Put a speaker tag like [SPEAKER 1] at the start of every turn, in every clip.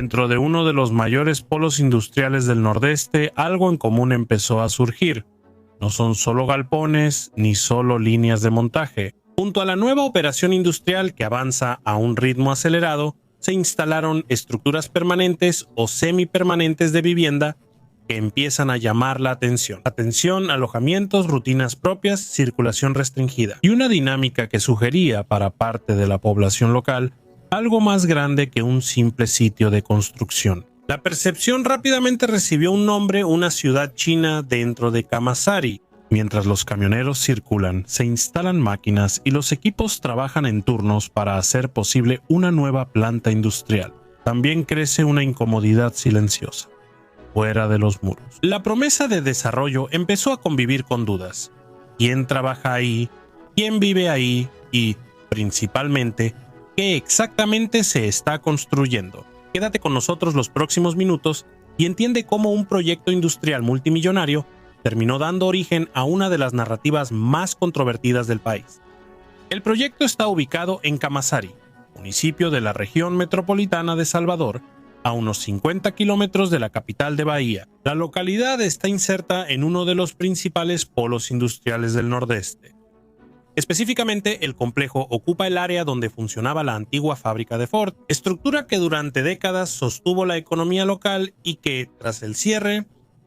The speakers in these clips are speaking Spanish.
[SPEAKER 1] Dentro de uno de los mayores polos industriales del Nordeste, algo en común empezó a surgir. No son solo galpones ni solo líneas de montaje. Junto a la nueva operación industrial que avanza a un ritmo acelerado, se instalaron estructuras permanentes o semipermanentes de vivienda que empiezan a llamar la atención. Atención, alojamientos, rutinas propias, circulación restringida. Y una dinámica que sugería para parte de la población local algo más grande que un simple sitio de construcción. La percepción rápidamente recibió un nombre, una ciudad china dentro de Camaçari. Mientras los camioneros circulan, se instalan máquinas y los equipos trabajan en turnos para hacer posible una nueva planta industrial. También crece una incomodidad silenciosa, fuera de los muros. La promesa de desarrollo empezó a convivir con dudas. ¿Quién trabaja ahí? ¿Quién vive ahí? Y, principalmente, ¿qué exactamente se está construyendo? Quédate con nosotros los próximos minutos y entiende cómo un proyecto industrial multimillonario terminó dando origen a una de las narrativas más controvertidas del país. El proyecto está ubicado en Camaçari, municipio de la región metropolitana de Salvador, a unos 50 kilómetros de la capital de Bahía. La localidad está inserta en uno de los principales polos industriales del Nordeste. Específicamente, el complejo ocupa el área donde funcionaba la antigua fábrica de Ford, estructura que durante décadas sostuvo la economía local y que, tras el cierre,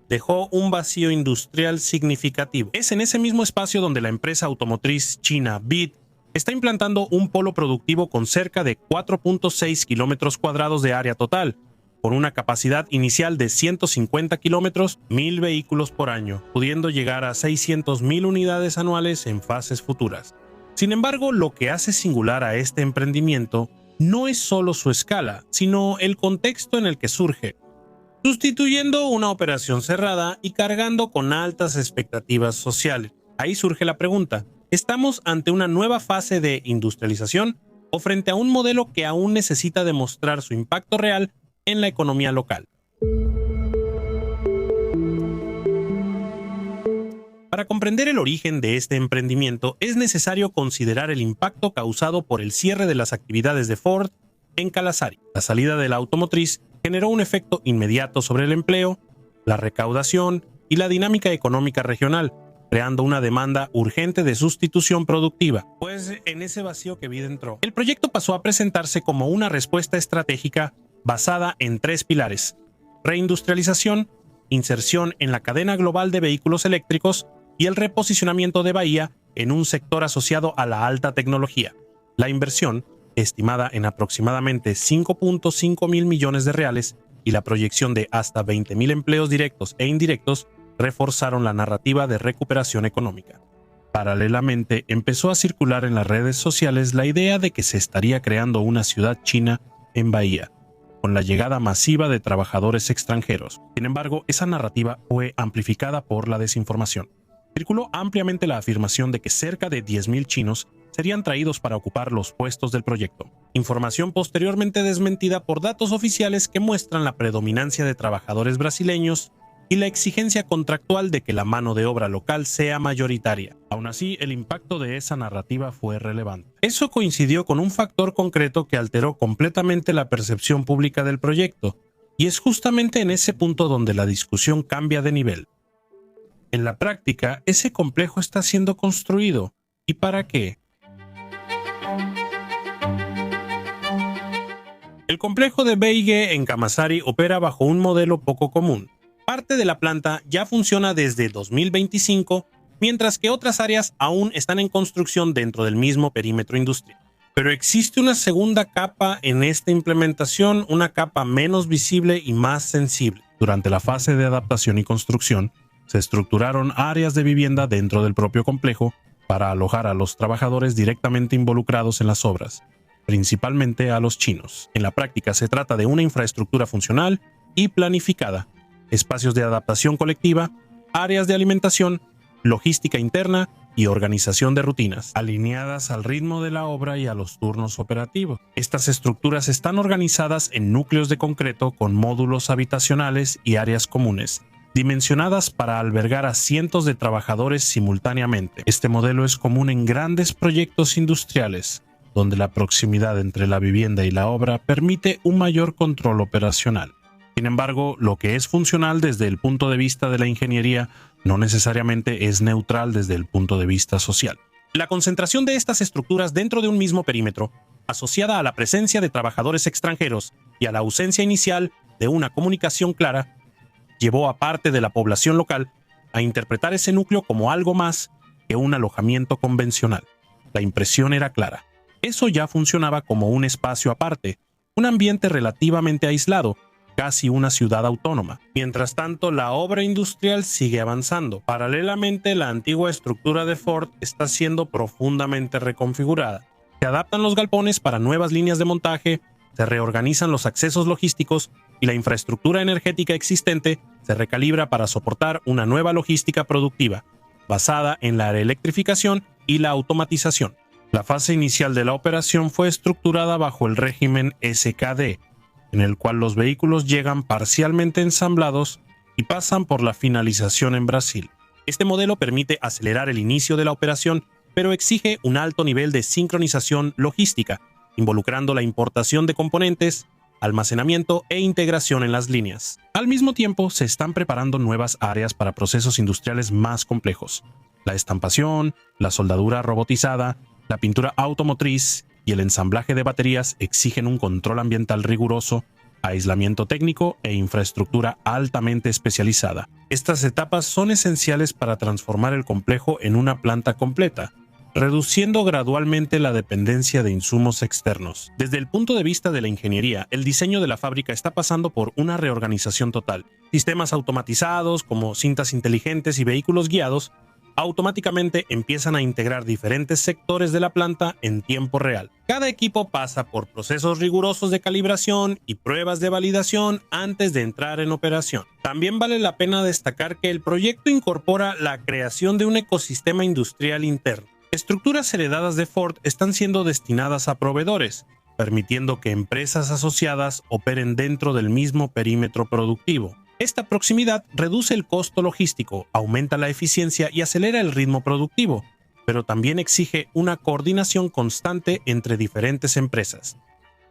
[SPEAKER 1] dejó un vacío industrial significativo. Es en ese mismo espacio donde la empresa automotriz china BYD está implantando un polo productivo con cerca de 4.6 kilómetros cuadrados de área total, con una capacidad inicial de 150 kilómetros, 1.000 vehículos por año, pudiendo llegar a 600.000 unidades anuales en fases futuras. Sin embargo, lo que hace singular a este emprendimiento no es solo su escala, sino el contexto en el que surge, sustituyendo una operación cerrada y cargando con altas expectativas sociales. Ahí surge la pregunta: ¿estamos ante una nueva fase de industrialización o frente a un modelo que aún necesita demostrar su impacto real en la economía local? Para comprender el origen de este emprendimiento es necesario considerar el impacto causado por el cierre de las actividades de Ford en Camaçari. La salida de la automotriz generó un efecto inmediato sobre el empleo, la recaudación y la dinámica económica regional, creando una demanda urgente de sustitución productiva. Pues en ese vacío que BYD entró, el proyecto pasó a presentarse como una respuesta estratégica basada en 3 pilares: reindustrialización, inserción en la cadena global de vehículos eléctricos y el reposicionamiento de Bahía en un sector asociado a la alta tecnología. La inversión, estimada en aproximadamente 5.5 mil millones de reales, y la proyección de hasta 20.000 empleos directos e indirectos reforzaron la narrativa de recuperación económica. Paralelamente, empezó a circular en las redes sociales la idea de que se estaría creando una ciudad china en Bahía, con la llegada masiva de trabajadores extranjeros. Sin embargo, esa narrativa fue amplificada por la desinformación. Circuló ampliamente la afirmación de que cerca de 10.000 chinos serían traídos para ocupar los puestos del proyecto. Información posteriormente desmentida por datos oficiales que muestran la predominancia de trabajadores brasileños y la exigencia contractual de que la mano de obra local sea mayoritaria. Aún así, el impacto de esa narrativa fue relevante. Eso coincidió con un factor concreto que alteró completamente la percepción pública del proyecto, y es justamente en ese punto donde la discusión cambia de nivel. En la práctica, ese complejo está siendo construido. ¿Y para qué? El complejo de BYD en Camaçari opera bajo un modelo poco común. Parte de la planta ya funciona desde 2025, mientras que otras áreas aún están en construcción dentro del mismo perímetro industrial. Pero existe una segunda capa en esta implementación, una capa menos visible y más sensible. Durante la fase de adaptación y construcción, se estructuraron áreas de vivienda dentro del propio complejo para alojar a los trabajadores directamente involucrados en las obras, principalmente a los chinos. En la práctica se trata de una infraestructura funcional y planificada, espacios de adaptación colectiva, áreas de alimentación, logística interna y organización de rutinas, alineadas al ritmo de la obra y a los turnos operativos. Estas estructuras están organizadas en núcleos de concreto con módulos habitacionales y áreas comunes, dimensionadas para albergar a cientos de trabajadores simultáneamente. Este modelo es común en grandes proyectos industriales, donde la proximidad entre la vivienda y la obra permite un mayor control operacional. Sin embargo, lo que es funcional desde el punto de vista de la ingeniería no necesariamente es neutral desde el punto de vista social. La concentración de estas estructuras dentro de un mismo perímetro, asociada a la presencia de trabajadores extranjeros y a la ausencia inicial de una comunicación clara, llevó a parte de la población local a interpretar ese núcleo como algo más que un alojamiento convencional. La impresión era clara. Eso ya funcionaba como un espacio aparte, un ambiente relativamente aislado, casi una ciudad autónoma. Mientras tanto, la obra industrial sigue avanzando. Paralelamente, la antigua estructura de Ford está siendo profundamente reconfigurada. Se adaptan los galpones para nuevas líneas de montaje, se reorganizan los accesos logísticos y la infraestructura energética existente se recalibra para soportar una nueva logística productiva, basada en la electrificación y la automatización. La fase inicial de la operación fue estructurada bajo el régimen SKD, en el cual los vehículos llegan parcialmente ensamblados y pasan por la finalización en Brasil. Este modelo permite acelerar el inicio de la operación, pero exige un alto nivel de sincronización logística, involucrando la importación de componentes, almacenamiento e integración en las líneas. Al mismo tiempo, se están preparando nuevas áreas para procesos industriales más complejos. La estampación, la soldadura robotizada, la pintura automotriz y el ensamblaje de baterías exigen un control ambiental riguroso, aislamiento técnico e infraestructura altamente especializada. Estas etapas son esenciales para transformar el complejo en una planta completa, reduciendo gradualmente la dependencia de insumos externos. Desde el punto de vista de la ingeniería, el diseño de la fábrica está pasando por una reorganización total. Sistemas automatizados, como cintas inteligentes y vehículos guiados, automáticamente empiezan a integrar diferentes sectores de la planta en tiempo real. Cada equipo pasa por procesos rigurosos de calibración y pruebas de validación antes de entrar en operación. También vale la pena destacar que el proyecto incorpora la creación de un ecosistema industrial interno. Estructuras heredadas de Ford están siendo destinadas a proveedores, permitiendo que empresas asociadas operen dentro del mismo perímetro productivo. Esta proximidad reduce el costo logístico, aumenta la eficiencia y acelera el ritmo productivo, pero también exige una coordinación constante entre diferentes empresas.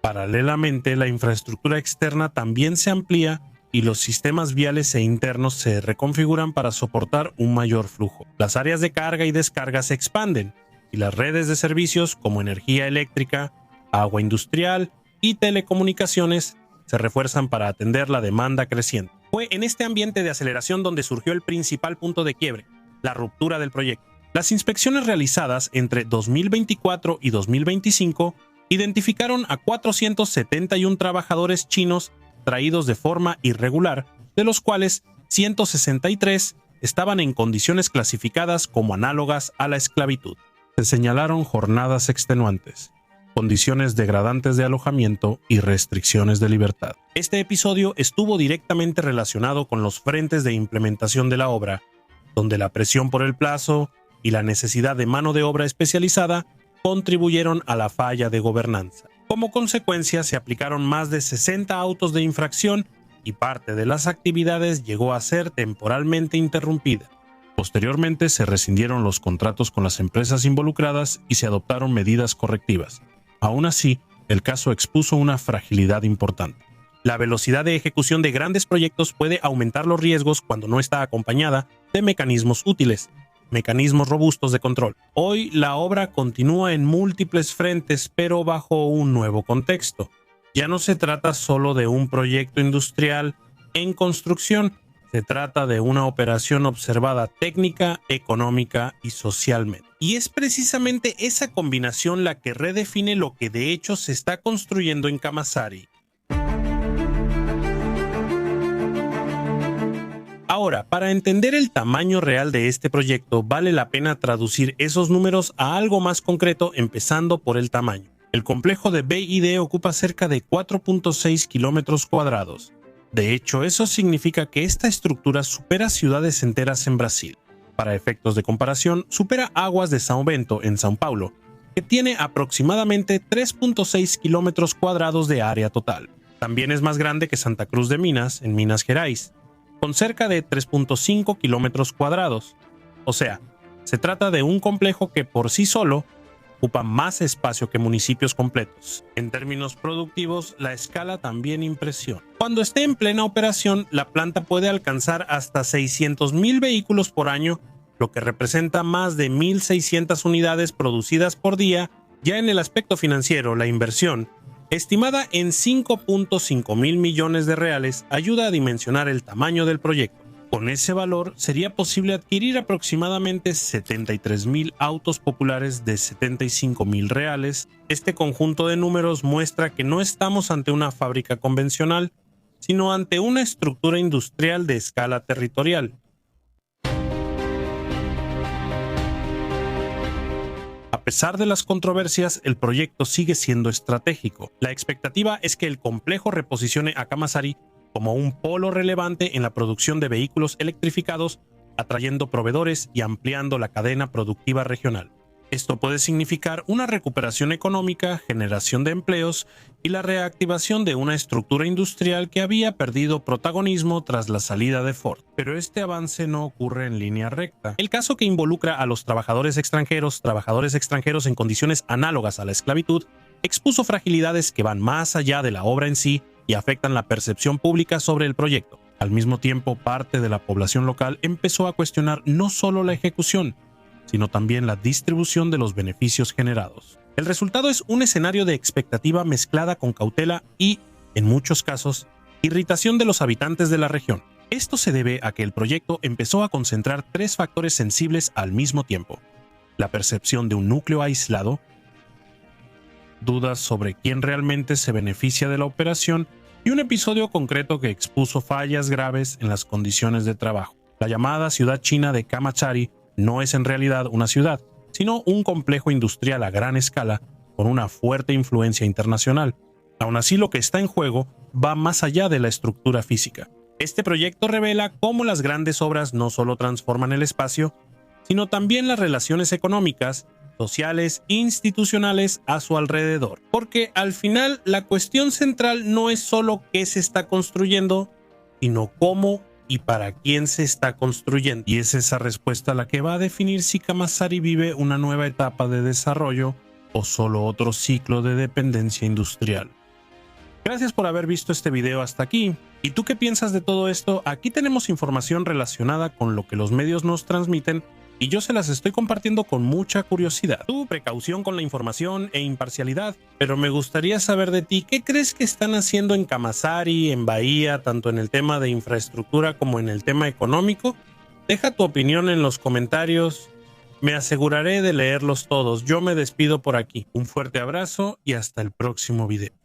[SPEAKER 1] Paralelamente, la infraestructura externa también se amplía y los sistemas viales e internos se reconfiguran para soportar un mayor flujo. Las áreas de carga y descarga se expanden y las redes de servicios como energía eléctrica, agua industrial y telecomunicaciones se refuerzan para atender la demanda creciente. Fue en este ambiente de aceleración donde surgió el principal punto de quiebre, la ruptura del proyecto. Las inspecciones realizadas entre 2024 y 2025 identificaron a 471 trabajadores chinos traídos de forma irregular, de los cuales 163 estaban en condiciones clasificadas como análogas a la esclavitud. Se señalaron jornadas extenuantes, condiciones degradantes de alojamiento y restricciones de libertad. Este episodio estuvo directamente relacionado con los frentes de implementación de la obra, donde la presión por el plazo y la necesidad de mano de obra especializada contribuyeron a la falla de gobernanza. Como consecuencia, se aplicaron más de 60 autos de infracción y parte de las actividades llegó a ser temporalmente interrumpida. Posteriormente, se rescindieron los contratos con las empresas involucradas y se adoptaron medidas correctivas. Aún así, el caso expuso una fragilidad importante. La velocidad de ejecución de grandes proyectos puede aumentar los riesgos cuando no está acompañada de mecanismos útiles, mecanismos robustos de control. Hoy la obra continúa en múltiples frentes, pero bajo un nuevo contexto. Ya no se trata solo de un proyecto industrial en construcción, se trata de una operación observada técnica, económica y socialmente. Y es precisamente esa combinación la que redefine lo que de hecho se está construyendo en Camaçari. Ahora, para entender el tamaño real de este proyecto, vale la pena traducir esos números a algo más concreto, empezando por el tamaño. El complejo de BYD ocupa cerca de 4.6 kilómetros cuadrados. De hecho, eso significa que esta estructura supera ciudades enteras en Brasil. Para efectos de comparación, supera Aguas de São Bento en São Paulo, que tiene aproximadamente 3.6 kilómetros cuadrados de área total. También es más grande que Santa Cruz de Minas, en Minas Gerais, con cerca de 3.5 kilómetros cuadrados. O sea, se trata de un complejo que por sí solo ocupa más espacio que municipios completos. En términos productivos, la escala también impresiona. Cuando esté en plena operación, la planta puede alcanzar hasta 600,000 vehículos por año, lo que representa más de 1,600 unidades producidas por día. Ya en el aspecto financiero, la inversión, estimada en 5.5 mil millones de reales, ayuda a dimensionar el tamaño del proyecto. Con ese valor, sería posible adquirir aproximadamente 73,000 autos populares de 75,000 reales. Este conjunto de números muestra que no estamos ante una fábrica convencional, sino ante una estructura industrial de escala territorial. A pesar de las controversias, el proyecto sigue siendo estratégico. La expectativa es que el complejo reposicione a Camaçari como un polo relevante en la producción de vehículos electrificados, atrayendo proveedores y ampliando la cadena productiva regional. Esto puede significar una recuperación económica, generación de empleos y la reactivación de una estructura industrial que había perdido protagonismo tras la salida de Ford. Pero este avance no ocurre en línea recta. El caso que involucra a los trabajadores extranjeros en condiciones análogas a la esclavitud, expuso fragilidades que van más allá de la obra en sí y afectan la percepción pública sobre el proyecto. Al mismo tiempo, parte de la población local empezó a cuestionar no solo la ejecución, sino también la distribución de los beneficios generados. El resultado es un escenario de expectativa mezclada con cautela y, en muchos casos, irritación de los habitantes de la región. Esto se debe a que el proyecto empezó a concentrar tres factores sensibles al mismo tiempo: la percepción de un núcleo aislado, dudas sobre quién realmente se beneficia de la operación y un episodio concreto que expuso fallas graves en las condiciones de trabajo. La llamada ciudad china de Camaçari no es en realidad una ciudad, sino un complejo industrial a gran escala con una fuerte influencia internacional. Aún así, lo que está en juego va más allá de la estructura física. Este proyecto revela cómo las grandes obras no solo transforman el espacio, sino también las relaciones económicas, sociales e institucionales a su alrededor. Porque al final la cuestión central no es solo qué se está construyendo, sino cómo y para quién se está construyendo. Y es esa respuesta la que va a definir si Camaçari vive una nueva etapa de desarrollo o solo otro ciclo de dependencia industrial. Gracias por haber visto este video hasta aquí. ¿Y tú qué piensas de todo esto? Aquí tenemos información relacionada con lo que los medios nos transmiten y yo se las estoy compartiendo con mucha curiosidad. Tu precaución con la información e imparcialidad, pero me gustaría saber de ti, ¿qué crees que están haciendo en Camaçari, en Bahía, tanto en el tema de infraestructura como en el tema económico? Deja tu opinión en los comentarios, me aseguraré de leerlos todos. Yo me despido por aquí. Un fuerte abrazo y hasta el próximo video.